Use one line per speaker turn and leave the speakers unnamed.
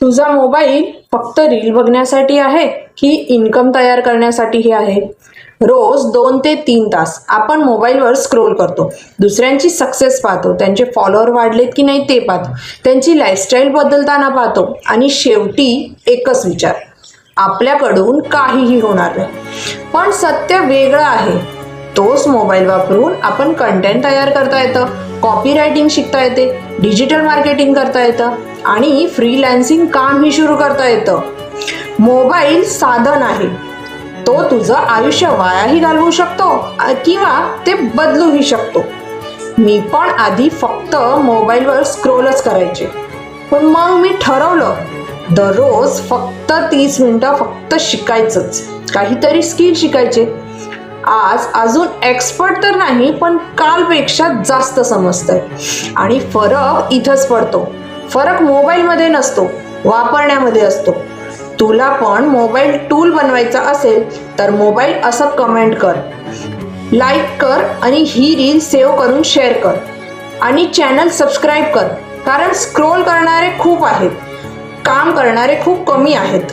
तुझा मोबाईल फक्त रील बघण्यासाठी आहे की इन्कम तयार करण्यासाठीही आहे? रोज 2 ते 3 तास आपण मोबाईलवर स्क्रोल करतो, दुसऱ्यांची सक्सेस पाहतो, त्यांचे फॉलोअर वाढलेत की नाही ते पाहतो, त्यांची लाईफस्टाईल बदलताना पाहतो आणि शेवटी एकच विचार, आपल्याकडून काहीही होणार नाही. पण सत्य वेगळं आहे. तोच मोबाईल वापरून आपण कंटेंट तयार करता येतं, कॉपी रायटिंग शिकता येते, डिजिटल मार्केटिंग करता येतं आणि फ्रीलॅन्सिंग कामही सुरू करता येतं. मोबाईल साधन आहे, तो तुझं आयुष्य वायाही घालवू शकतो किंवा ते बदलूही शकतो. मी पण आधी फक्त मोबाईलवर स्क्रोलच करायचे, पण मग मी ठरवलं दररोज फक्त 30 मिनिटं फक्त शिकायचंच, काहीतरी स्किल शिकायचे. आज अजून एक्सपर्ट तर नाही, पण कालपेक्षा जास्त समजतंय. आणि फरक इथंच पडतो. फरक मोबाईलमध्ये नसतो, वापरण्यामध्ये असतो. तुला पण मोबाईल टूल बनवायचा असेल तर मोबाईल असं कमेंट कर, लाईक कर आणि ही रील सेव्ह करून शेअर कर आणि चॅनल सबस्क्राईब कर. कारण स्क्रोल करणारे खूप आहेत, काम करणारे खूप कमी आहेत.